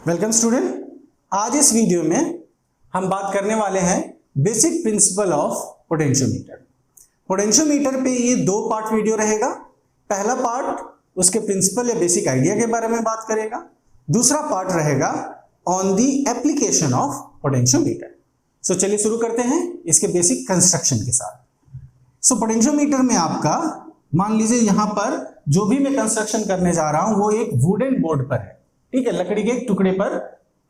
Welcome student. आज इस video में हम बात करने वाले हैं basic principle of potentiometer. Potentiometer पे ये दो पार्ट वीडियो रहेगा। पहला पार्ट उसके प्रिंसिपल या बेसिक आइडिया के बारे में बात करेगा, दूसरा पार्ट रहेगा on the application of potentiometer. So चलिए शुरू करते हैं इसके बेसिक कंस्ट्रक्शन के साथ। सो पोटेंशियोमीटर में आपका मान लीजिए यहां पर जो भी मैं कंस्ट्रक्शन करने जा रहा हूं वो एक वुडन बोर्ड पर है, ठीक है, लकड़ी के एक टुकड़े पर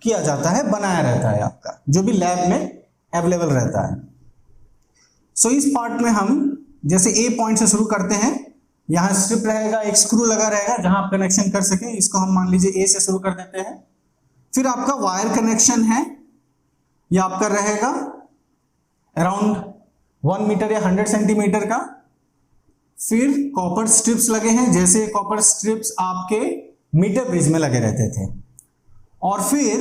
किया जाता है, बनाया रहता है आपका, जो भी लैब में अवेलेबल रहता है। सो इस पार्ट में हम जैसे ए पॉइंट से शुरू करते हैं, यहां स्ट्रिप रहेगा, एक स्क्रू लगा रहेगा जहां आप कनेक्शन कर सकें। इसको हम मान लीजिए ए से शुरू कर देते हैं। फिर आपका वायर कनेक्शन है, यह आपका रहेगा अराउंड 1 मीटर या 100 सेंटीमीटर का। फिर कॉपर स्ट्रिप्स लगे हैं, जैसे कॉपर स्ट्रिप्स आपके मीटर ब्रिज में लगे रहते थे। और फिर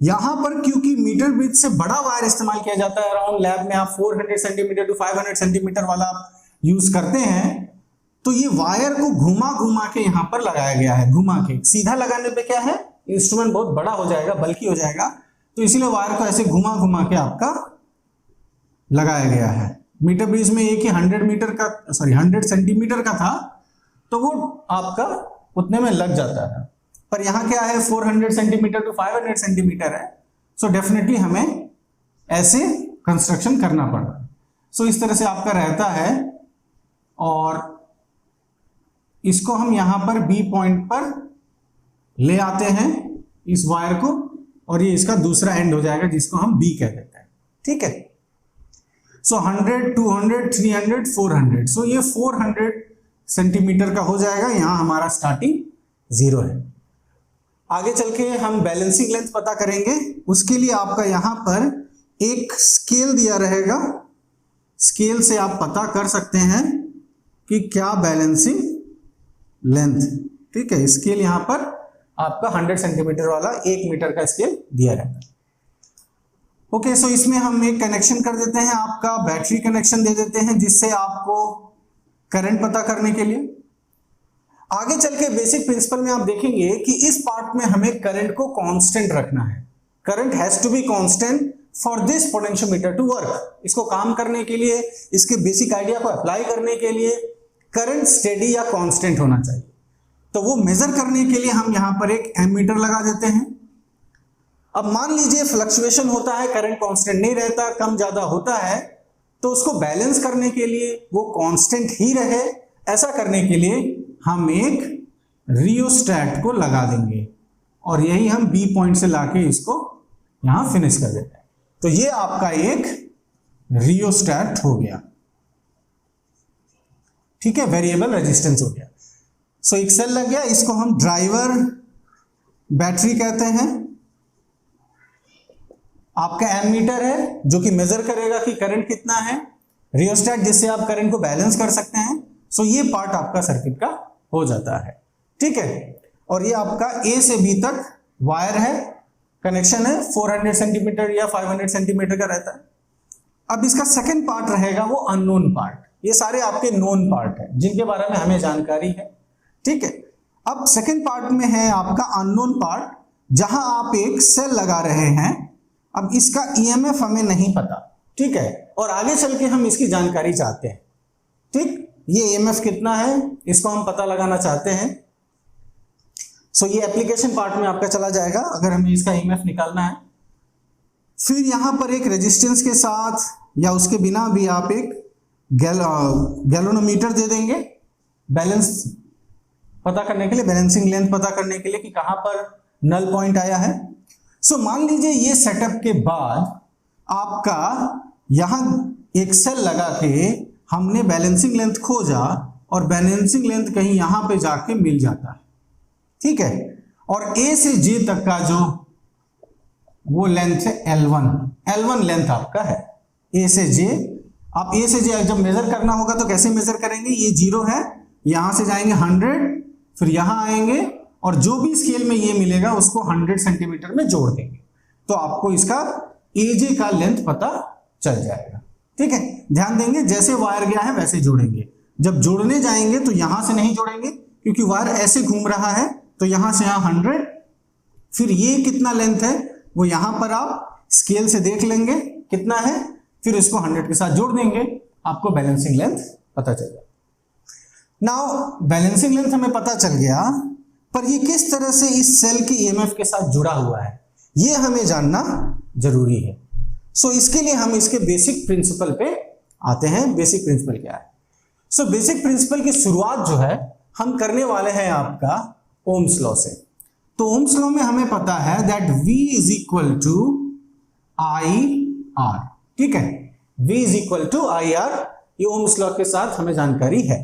यहां पर क्योंकि मीटर ब्रिज से बड़ा वायर इस्तेमाल किया जाता है, अराउंड लैब में आप 400 सेंटीमीटर टू 500 सेंटीमीटर वाला आप यूज करते हैं, तो ये वायर को घुमा घुमा के यहां पर लगाया गया है। घुमा के सीधा लगाने पे क्या है, इंस्ट्रूमेंट बहुत बड़ा हो जाएगा, बल्कि हो जाएगा, तो इसीलिए वायर को ऐसे घुमा घुमा के आपका लगाया गया है। मीटर ब्रिज में एक ही 100 सेंटीमीटर का था, तो वो आपका उतने में लग जाता है। पर यहां क्या है, 400 सेंटीमीटर टू 500 सेंटीमीटर है, सो डेफिनेटली हमें ऐसे कंस्ट्रक्शन करना पड़ रहा है। सो इस तरह से आपका रहता है, और इसको हम यहां पर बी पॉइंट पर ले आते हैं इस वायर को, और ये इसका दूसरा एंड हो जाएगा जिसको हम बी कह देते हैं, ठीक है। सो 100, 200, 300, 400, सो ये 400 सेंटीमीटर का हो जाएगा। यहां हमारा स्टार्टिंग 0 है। आगे चल के हम बैलेंसिंग लेंथ पता करेंगे, उसके लिए आपका यहां पर एक स्केल दिया रहेगा। स्केल से आप पता कर सकते हैं कि क्या बैलेंसिंग लेंथ, ठीक है। स्केल यहां पर आपका 100 सेंटीमीटर वाला 1 मीटर का स्केल दिया रहता है। ओके, सो इसमें हम एक कनेक्शन कर देते हैं, आपका बैटरी कनेक्शन दे देते हैं, जिससे आपको करंट पता करने के लिए। आगे चल के बेसिक प्रिंसिपल में आप देखेंगे कि इस पार्ट में हमें करंट को कांस्टेंट रखना है। Current has to be constant for this potentiometer to work. इसको काम करने के लिए, इसके बेसिक आइडिया को अप्लाई करने के लिए करंट स्टेडी या कांस्टेंट होना चाहिए। तो वो मेजर करने के लिए हम यहां पर एक एमीटर लगा देते हैं। अब मान लीजिए फ्लक्चुएशन होता है, करंट कांस्टेंट नहीं रहता, कम ज्यादा होता है, तो उसको बैलेंस करने के लिए वो कांस्टेंट ही रहे, ऐसा करने के लिए हम एक रियोस्टैट को लगा देंगे, और यही हम बी पॉइंट से लाके इसको यहां फिनिश कर देते हैं। तो ये आपका एक रियोस्टैट हो गया, ठीक है, वेरिएबल रेजिस्टेंस हो गया। सो एक सेल लग गया, इसको हम ड्राइवर बैटरी कहते हैं। आपका एमीटर है जो कि मेजर करेगा कि करंट कितना है, रियोस्टैट जिससे आप करंट को बैलेंस कर सकते हैं। सो ये पार्ट आपका सर्किट का हो जाता है, ठीक है। और ये आपका ए से बी तक वायर है, कनेक्शन है, 400 सेंटीमीटर या 500 सेंटीमीटर का रहता है। अब इसका सेकंड पार्ट रहेगा वो अननोन पार्ट। ये सारे आपके नोन पार्ट है जिनके बारे में हमें जानकारी है, ठीक है। अब सेकंड पार्ट में है आपका अननोन पार्ट, जहां आप एक सेल लगा रहे हैं। अब इसका ईएमएफ हमें नहीं पता, ठीक है, और आगे चल के हम इसकी जानकारी चाहते हैं, ठीक। ये ईएमएफ कितना है इसको हम पता लगाना चाहते हैं। सो ये एप्लीकेशन पार्ट में आपका चला जाएगा अगर हमें इसका ईएमएफ निकालना है। फिर यहां पर एक रेजिस्टेंस के साथ या उसके बिना भी आप एक गैल्वेनोमीटर दे देंगे, बैलेंस पता करने के लिए, बैलेंसिंग लेंथ पता करने के लिए कि कहां पर नल पॉइंट आया है। सो मान लीजिए ये सेटअप के बाद आपका यहां एक सेल लगा के हमने बैलेंसिंग लेंथ खोजा, और बैलेंसिंग लेंथ कहीं यहां पे जाके मिल जाता है, ठीक है। और ए से जे तक का जो वो लेंथ है L1 लेंथ आपका है, ए से जे। आप ए से जे जब मेजर करना होगा तो कैसे मेजर करेंगे, ये 0 है, यहां से जाएंगे 100, फिर यहां आएंगे, और जो भी स्केल में ये मिलेगा उसको 100 सेंटीमीटर में जोड़ देंगे, तो आपको इसका एजे का लेंथ पता चल जाएगा, ठीक है। ध्यान देंगे, जैसे वायर गया है वैसे जोड़ेंगे। जब जोड़ने जाएंगे तो यहां से नहीं जोड़ेंगे, क्योंकि वायर ऐसे घूम रहा है, तो यहां से यहां 100, फिर ये कितना लेंथ है वो यहां पर आप स्केल से देख लेंगे कितना है, फिर इसको 100 के साथ जोड़ देंगे, आपको बैलेंसिंग लेंथ पता चल जाएगा। नाउ बैलेंसिंग लेंथ हमें पता चल गया, पर ये किस तरह से इस सेल की ईएमएफ के साथ जुड़ा हुआ है ये हमें जानना जरूरी है। सो इसके लिए हम इसके बेसिक प्रिंसिपल पे आते हैं। बेसिक प्रिंसिपल क्या है? सो बेसिक प्रिंसिपल की शुरुआत जो है हम करने वाले हैं आपका ओम्स लॉ से। तो ओम्स लॉ में हमें पता है that V is equal to I R, ठीक है, V is equal to I R, ये ओम्स लॉ के साथ हमें जानकारी है,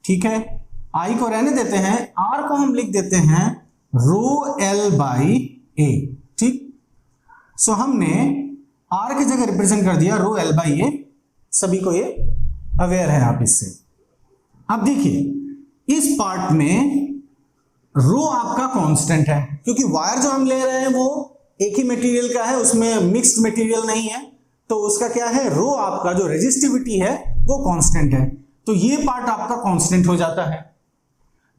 ठीक है। I को रहने देते हैं, R को हम लिख देते हैं रो L बाई A, ठीक। सो हमने R की जगह रिप्रेजेंट कर दिया रो L बाई A, सभी को ये अवेयर है आप इससे। अब देखिए इस पार्ट में रो आपका कांस्टेंट है, क्योंकि वायर जो हम ले रहे हैं वो एक ही मटेरियल का है, उसमें मिक्स्ड मटेरियल नहीं है, तो उसका क्या है, रो आपका जो रेजिस्टिविटी है वो कांस्टेंट है, तो ये पार्ट आपका कांस्टेंट हो जाता है।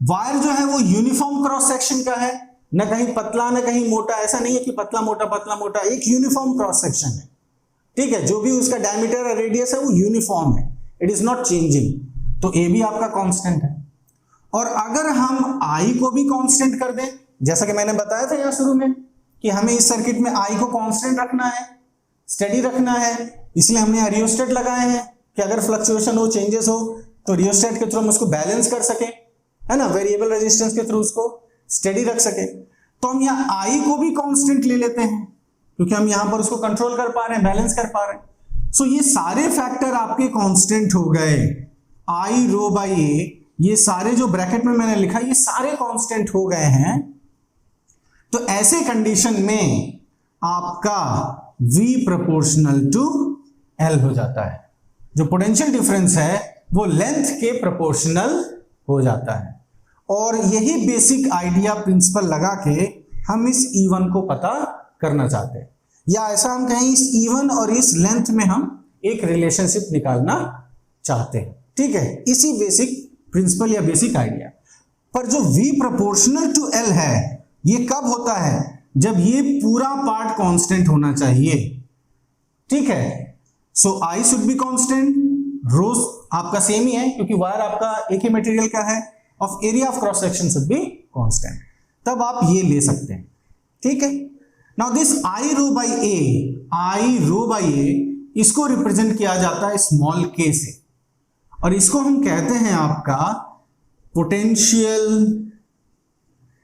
वायर जो है वो यूनिफॉर्म क्रॉस सेक्शन का है, न कहीं पतला न कहीं मोटा, ऐसा नहीं है कि पतला मोटा, एक यूनिफॉर्म क्रॉस सेक्शन है, ठीक है। जो भी उसका डायमीटर और रेडियस है वो यूनिफॉर्म है, इट इज नॉट चेंजिंग, तो ए भी आपका कांस्टेंट है। और अगर हम आई को भी कांस्टेंट कर दें, जैसा कि मैंने बताया था यहां शुरू में कि हमें इस सर्किट में आई को कांस्टेंट रखना है, स्टेडी रखना है, इसलिए हमने रियोस्टेट लगाए हैं कि अगर फ्लक्चुएशन हो, चेंजेस हो, तो रियोस्टेट के थ्रू हम उसको बैलेंस कर सके, है ना, वेरिएबल रेजिस्टेंस के थ्रू उसको स्टेडी रख सके। तो हम यहाँ आई को भी कांस्टेंट ले लेते हैं, क्योंकि हम यहां पर उसको कंट्रोल कर पा रहे हैं, बैलेंस कर पा रहे हैं। सो ये सारे फैक्टर आपके कांस्टेंट हो गए, आई रो बाई ए, ये सारे जो ब्रैकेट में मैंने लिखा ये सारे कांस्टेंट हो गए हैं। तो ऐसे कंडीशन में आपका V प्रोपोर्शनल टू L हो जाता है, जो पोटेंशियल डिफरेंस है वो लेंथ के प्रोपोर्शनल हो जाता है। और यही बेसिक आइडिया प्रिंसिपल लगा के हम इस E1 को पता करना चाहते हैं, या ऐसा हम कहें इस E1 और इस लेंथ में हम एक रिलेशनशिप निकालना चाहते हैं, ठीक है, इसी बेसिक प्रिंसिपल या बेसिक आइडिया। पर जो V प्रोपोर्शनल टू L है ये कब होता है, जब ये पूरा पार्ट कांस्टेंट होना चाहिए, ठीक है। सो I शुड बी कांस्टेंट, रो आपका सेम ही है क्योंकि वायर आपका एक ही मटेरियल का है, of area of cross section should be constant, तब आप ये ले सकते हैं, ठीक है। Now this I row by A, इसको रिप्रेजेंट किया जाता है स्मॉल k से, और इसको हम कहते हैं आपका पोटेंशियल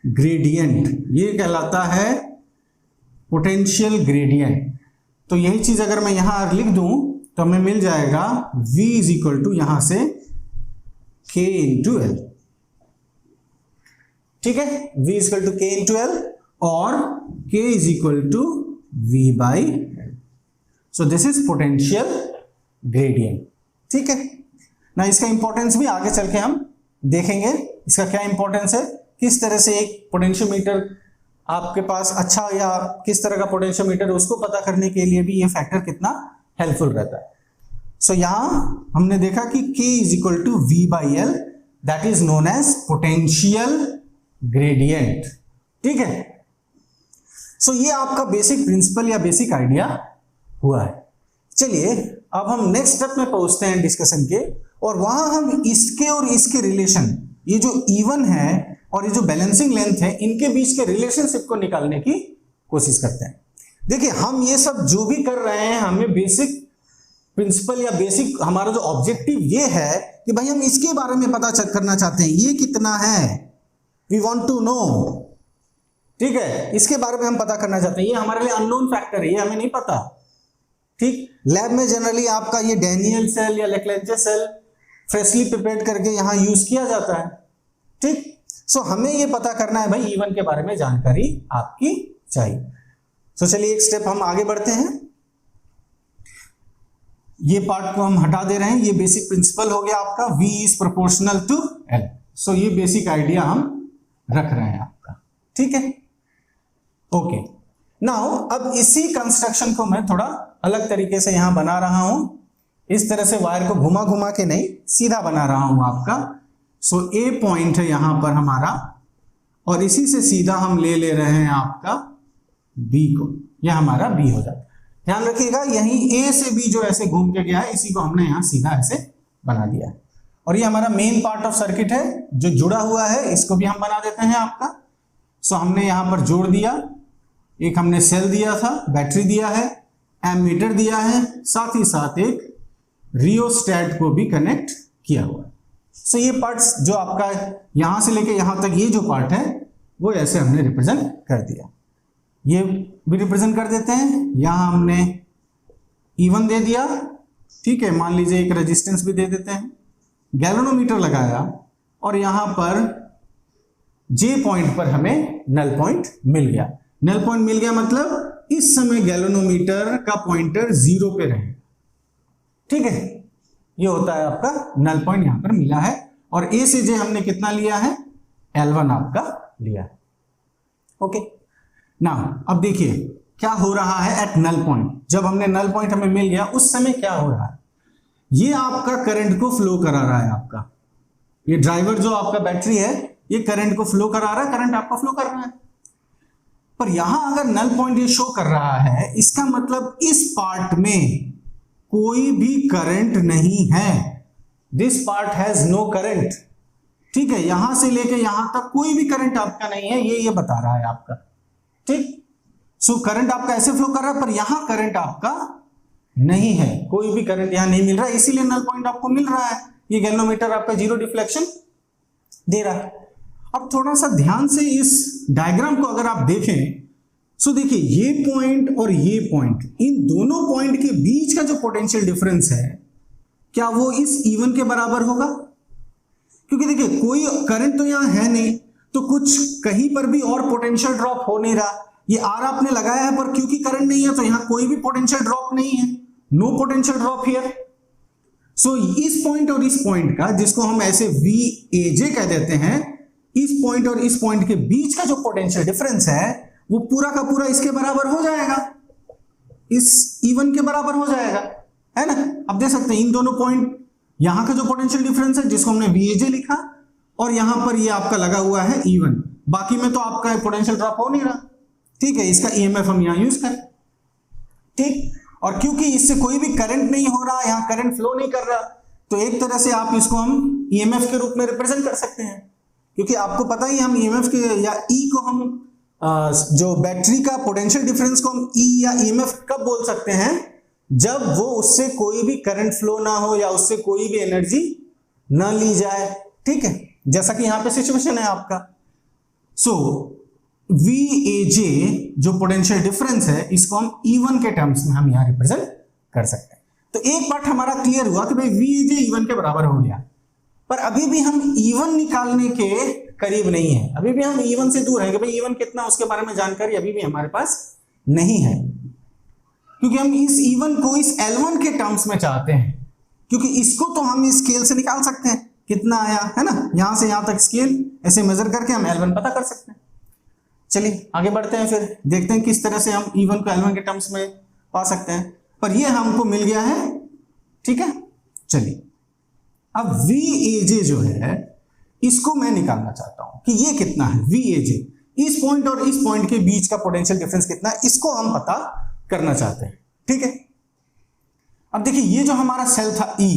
ग्रेडियंट, ये कहलाता है पोटेंशियल ग्रेडियंट। तो यही चीज अगर मैं यहां लिख दूं तो हमें मिल जाएगा V इज इक्वल टू यहां से K इंटू L, ठीक है, V is equal to K into L और K is equal to V by L। So this is potential gradient, ठीक है ना। इसका इंपॉर्टेंस भी आगे चल के हम देखेंगे, इसका क्या इंपॉर्टेंस है, किस तरह से एक पोटेंशियोमीटर आपके पास अच्छा या किस तरह का पोटेंशियोमीटर उसको पता करने के लिए भी ये फैक्टर कितना हेल्पफुल रहता है। सो यहां हमने देखा कि K is equal to V by L, that is known as potential gradient, ठीक है। सो ये आपका बेसिक प्रिंसिपल या बेसिक आइडिया हुआ है। चलिए अब हम नेक्स्ट स्टेप में पहुंचते हैं डिस्कशन के, और वहां हम इसके और इसके रिलेशन, ये जो E1 है और ये जो बैलेंसिंग लेंथ है, इनके बीच के रिलेशनशिप को निकालने की कोशिश करते हैं। देखिए हम ये सब जो भी कर रहे हैं, हमें बेसिक प्रिंसिपल या बेसिक हमारा जो ऑब्जेक्टिव ये है कि भाई हम इसके बारे में पता करना चाहते हैं, ये कितना है, वी वांट टू नो, ठीक है, इसके बारे में हम पता करना चाहते हैं। ये हमारे लिए अननोन फैक्टर है, ये हमें नहीं पता, ठीक। लैब में जनरली आपका ये डैनियल सेल या लेक्लेंचे सेल फ्रेशली प्रिपेयर्ड करके यहां यूज किया जाता है, ठीक। सो हमें ये पता करना है भाई E1 के बारे में जानकारी आपकी चाहिए। सो चलिए एक स्टेप हम आगे बढ़ते हैं, ये पार्ट को हम हटा दे रहे हैं, ये बेसिक प्रिंसिपल हो गया आपका V is proportional to L। सो ये बेसिक आइडिया हम रख रहे हैं आपका, ठीक है, ओके। नाउ अब इसी कंस्ट्रक्शन को मैं थोड़ा अलग तरीके से यहां बना रहा हूं, इस तरह से वायर को घुमा घुमा के नहीं, सीधा बना रहा हूं आपका। सो ए पॉइंट है यहां पर हमारा, और इसी से सीधा हम ले रहे हैं आपका बी को, यह हमारा बी हो जाता है। ध्यान रखिएगा यहीं ए से बी जो ऐसे घूम के गया है इसी को हमने यहां सीधा ऐसे बना दिया है। और ये हमारा मेन पार्ट ऑफ सर्किट है जो जुड़ा हुआ है, इसको भी हम बना देते हैं आपका। सो हमने यहां पर जोड़ दिया, एक हमने सेल दिया था, बैटरी दिया है, एमीटर दिया है, साथ ही साथ एक रियोस्टेट को भी कनेक्ट किया हुआ है। सो ये पार्ट्स जो आपका यहां से लेके यहां तक ये जो पार्ट है वो ऐसे हमने रिप्रेजेंट कर दिया। ये भी रिप्रेजेंट कर देते हैं, यहां हमने E1 दे दिया, ठीक है। मान लीजिए एक रेजिस्टेंस भी दे देते हैं, गैल्वेनोमीटर लगाया और यहां पर J पॉइंट पर हमें नल पॉइंट मिल गया। नल पॉइंट मिल गया मतलब इस समय गैल्वेनोमीटर का पॉइंटर 0 पे रहेगा, ठीक है। ये होता है आपका नल पॉइंट यहां पर मिला है। और A से J हमने कितना लिया है, L1 आपका लिया है, ओके ना। अब देखिए क्या हो रहा है एट नल पॉइंट। जब हमने नल पॉइंट हमें मिल गया उस समय क्या हो रहा है, ये आपका करंट को फ्लो करा रहा है। आपका ये ड्राइवर जो आपका बैटरी है ये करंट को फ्लो करा रहा है, करंट आपका फ्लो कर रहा है। पर यहां अगर नल पॉइंट ये शो कर रहा है इसका मतलब इस पार्ट में कोई भी करंट नहीं है, this part has no current, ठीक है। यहां से लेके यहां तक कोई भी करंट आपका नहीं है, ये बता रहा है आपका, ठीक। सो करंट आपका ऐसे फ्लो कर रहा है पर यहां करंट आपका नहीं है, कोई भी करंट यहां नहीं मिल रहा है, इसीलिए नल पॉइंट आपको मिल रहा है। ये गैल्वेनोमीटर आपका 0 डिफ्लेक्शन दे रहा है। अब थोड़ा सा ध्यान से इस डायग्राम को अगर आप देखें, सो देखिए ये पॉइंट और ये पॉइंट, इन दोनों पॉइंट के बीच का जो पोटेंशियल डिफरेंस है क्या वो इस E1 के बराबर होगा? क्योंकि देखिए कोई करंट तो यहां है नहीं, तो कुछ कहीं पर भी और पोटेंशियल ड्रॉप हो नहीं रहा। ये आर आपने लगाया है पर क्योंकि करंट नहीं है तो यहां कोई भी पोटेंशियल ड्रॉप नहीं है, नो पोटेंशियल ड्रॉप हियर। सो इस पॉइंट और इस पॉइंट का, जिसको हम ऐसे VAJ कह देते हैं, इस पॉइंट और इस पॉइंट के बीच का जो पोटेंशियल डिफरेंस है वो पूरा का पूरा इसके बराबर हो जाएगा, इस E1 के बराबर हो जाएगा, है ना। अब देख सकते हैं इन दोनों पॉइंट, यहां का जो पोटेंशियल डिफरेंस है जिसको हमने VAJ लिखा और यहां पर ये आपका लगा हुआ है E1, बाकी में तो आपका पोटेंशियल ड्रॉप हो नहीं रहा, ठीक है। इसका EMF हम यहां यूज करें, ठीक। और क्योंकि इससे कोई भी करंट नहीं हो रहा, यहां करंट फ्लो नहीं कर रहा, तो एक तरह से आप इसको हम EMF के रूप में रिप्रेजेंट कर सकते हैं। क्योंकि आपको पता ही हम EMF के या E को हम जो बैटरी का पोटेंशियल डिफरेंस को हम E या EMF कब बोल सकते हैं, जब वो उससे कोई भी करंट फ्लो ना हो या उससे कोई भी एनर्जी ना ली जाए, ठीक है। जैसा कि यहां पे सिचुएशन है आपका। सो VAJ जो पोटेंशियल डिफरेंस है इसको हम E1 के टर्म्स में हम यहां रिप्रेजेंट कर सकते हैं। तो एक पार्ट हमारा क्लियर हुआ कि भाई VAJ E1 के बराबर हो गया, पर अभी भी हम E1 निकालने के करीब नहीं है, अभी भी हम E1 से दूर है कि भाई E1 कितना उसके बारे में जानकारी अभी भी हमारे पास नहीं है, क्योंकि हम इस E1 को इस L1 के टर्म्स में चाहते हैं। क्योंकि इसको तो हम इस स्केल से निकाल सकते हैं कितना आया, है ना, यहां से यहां तक स्केल ऐसे मेजर करके हम L1 पता कर सकते हैं। चलिए आगे बढ़ते हैं, फिर देखते हैं किस तरह से हम E1 को L1 के टर्म्स में पा सकते हैं। पर ये हमको मिल गया है, ठीक है। चलिए अब VAJ जो है इसको मैं निकालना चाहता हूं कि ये कितना है VAJ, इस पॉइंट और इस पॉइंट के बीच का पोटेंशियल डिफरेंस कितना है, इसको हम पता करना चाहते हैं, ठीक है। अब देखिए ये जो हमारा सेल था E,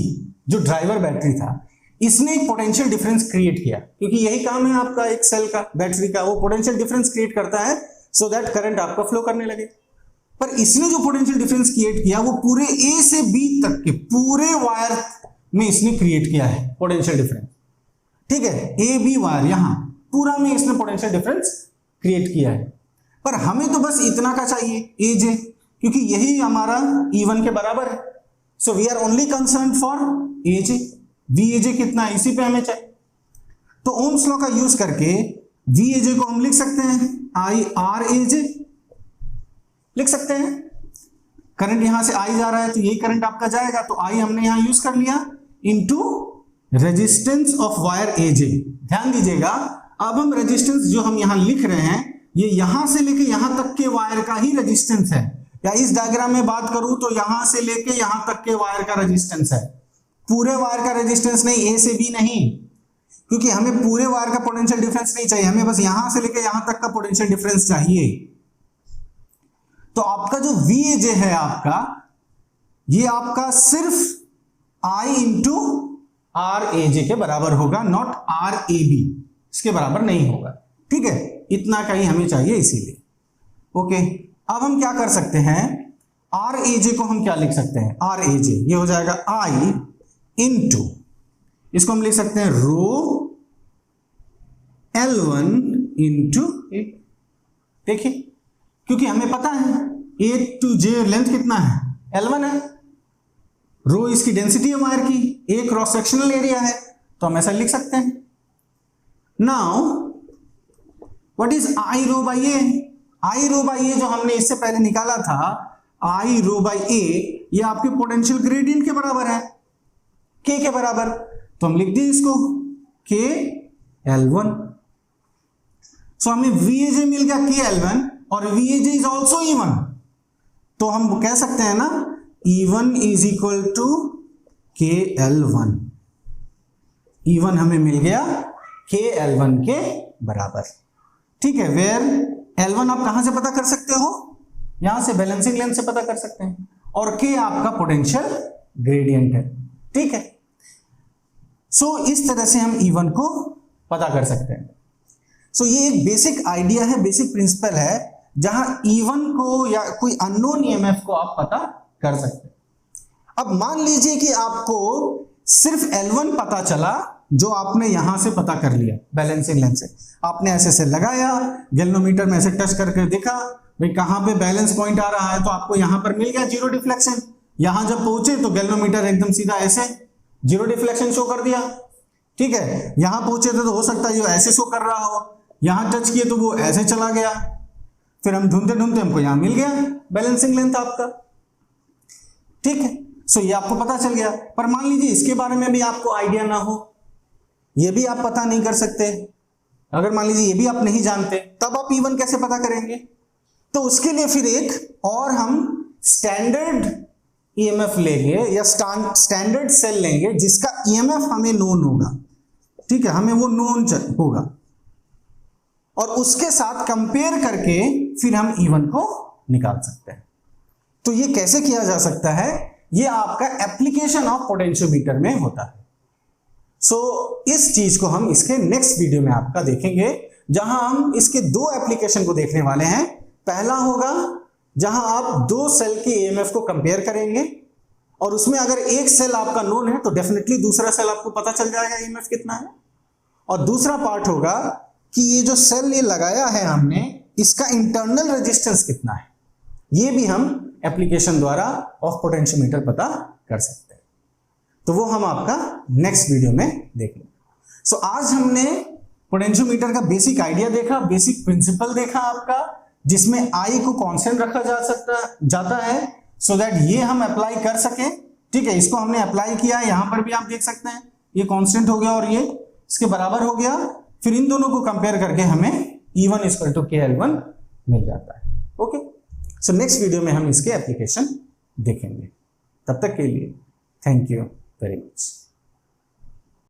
जो ड्राइवर बैटरी था, इसने एक पोटेंशियल डिफरेंस क्रिएट किया, क्योंकि यही काम है आपका एक सेल का, बैटरी का, वो पोटेंशियल डिफरेंस क्रिएट करता है सो दैट करंट आपका फ्लो करने लगे। पर इसने जो पोटेंशियल डिफरेंस क्रिएट किया वो पूरे A से B तक के पूरे वायर में इसने क्रिएट किया है पोटेंशियल डिफरेंस, ठीक है। AB वायर यहां पूरा में इसने पोटेंशियल डिफरेंस क्रिएट किया है। पर हमें तो बस इतना का चाहिए AJ, क्योंकि यही हमारा E1 के बराबर है। So we are only concern for AJ। VAJ कितना है इसी पे हमें चाहिए। तो ओम्स लॉ का यूज करके VAJ को हम लिख सकते हैं IRAJ, लिख सकते हैं। करंट यहां से I जा रहा है तो यही करंट आपका जाएगा, तो I हमने यहां यूज कर लिया into resistance of wire AJ। ध्यान दीजिएगा अब हम रेजिस्टेंस जो हम यहां लिख रहे हैं ये यहां से लेके यहां तक के वायर का ही रेजिस्टेंस है, या इस डायग्राम में बात करूं तो यहां से लेके यहां तक के वायर का रेजिस्टेंस है, पूरे वायर का रेजिस्टेंस नहीं, A से B नहीं। क्योंकि हमें पूरे वायर का पोटेंशियल डिफरेंस नहीं चाहिए, हमें बस यहां से लेकर यहां तक का पोटेंशियल डिफरेंस चाहिए। तो आपका जो VAJ है आपका, ये आपका सिर्फ I इंटू RAJ के बराबर होगा, नॉट RAB, इसके बराबर नहीं होगा। ठीक है, इतना का ही हमें चाहिए इसीलिए। ओके, अब हम क्या कर सकते हैं, RAJ को हम क्या लिख सकते हैं, RAJ ये हो जाएगा I इंटू, इसको हम लिख सकते हैं रो L1 इंटू A। देखिए, क्योंकि हमें पता है A to J लेंथ कितना है, L1 है, रो इसकी डेंसिटी है वायर की, A क्रॉस सेक्शनल एरिया है, तो हम ऐसा लिख सकते हैं। Now what is I rho by A? I rho by A जो हमने इससे पहले निकाला था, I रो बाई A, ये आपके पोटेंशियल ग्रेडियंट के बराबर है, K के बराबर, तो हम लिख दिए इसको K L1। सो हमें VAJ मिल गया K L1 और VAJ इज ऑल्सो E1, तो हम कह सकते हैं ना E1 is equal to K L1। E1 हमें मिल गया K L1 के बराबर। ठीक है, वेयर L1 आप कहां से पता कर सकते हो, यहां से बैलेंसिंग लेंथ से पता कर सकते हैं, और K आपका पोटेंशियल ग्रेडियंट है। ठीक है, सो इस तरह से हम E1 को पता कर सकते हैं। सो ये एक बेसिक आइडिया है, बेसिक प्रिंसिपल है, जहां E1 को या कोई अननोन EMF को आप पता कर सकते हैं। अब मान लीजिए कि आपको सिर्फ L1 पता चला, जो आपने यहां से पता कर लिया बैलेंसिंग लेंथ से, आपने ऐसे लगाया, गैल्वेनोमीटर में ऐसे टच करके देखा भाई कहां पे बैलेंस पॉइंट आ रहा है, तो आपको यहां पर मिल गया जीरो डिफ्लेक्शन। यहां जब पहुंचे तो गैल्वेनोमीटर एकदम सीधा ऐसे जीरो डिफ्लेक्शन शो कर दिया। ठीक है, यहां पहुंचे थे तो हो सकता है ये ऐसे शो कर रहा हो, यहां टच किए तो वो ऐसे चला गया, फिर हम ढूंढते ढूंढते हमको यहां मिल गया बैलेंसिंग लेंथ आपका। ठीक है, सो ये आपको पता चल गया। पर मान लीजिए इसके बारे में भी आपको आइडिया ना हो, ये भी आप पता नहीं कर सकते, अगर मान लीजिए ये भी आप नहीं जानते, तब आप E1 कैसे पता करेंगे? तो उसके लिए फिर एक और हम स्टैंडर्ड EMF लेंगे या स्टैंडर्ड सेल लेंगे जिसका EMF हमें नोन होगा। ठीक है, हमें वो नोन होगा, और उसके साथ कंपेयर करके फिर हम E1 को निकाल सकते हैं। तो ये कैसे किया जा सकता है, ये आपका एप्लीकेशन ऑफ पोटेंशियोमीटर में होता है। सो इस चीज को हम इसके नेक्स्ट वीडियो में आपका देखेंगे, जहां हम इसके दो एप्लीकेशन को देखने वाले हैं। पहला होगा जहां आप दो सेल के EMF को कंपेयर करेंगे, और उसमें अगर एक सेल आपका नोन है तो डेफिनेटली दूसरा सेल आपको पता चल जाएगा EMF कितना है। और दूसरा पार्ट होगा कि ये जो सेल ये लगाया है हमने, इसका इंटरनल रेजिस्टेंस कितना है, ये भी हम एप्लीकेशन द्वारा ऑफ पोटेंशियोमीटर पता कर सकते हैं। तो वो हम आपका नेक्स्ट वीडियो में देखेंगे। सो आज हमने पोटेंशियोमीटर का बेसिक आइडिया देखा, बेसिक प्रिंसिपल देखा आपका, जिसमें I को कांस्टेंट रखा जाता है सो दैट ये हम अप्लाई कर सके। ठीक है, इसको हमने अप्लाई किया, यहां पर भी आप देख सकते हैं ये कांस्टेंट हो गया और ये इसके बराबर हो गया। फिर इन दोनों को कंपेयर करके हमें E1 इक्वल टू KL1 मिल जाता है। ओके, सो नेक्स्ट वीडियो में हम इसके एप्लीकेशन देखेंगे। तब तक के लिए थैंक यू वेरी मच।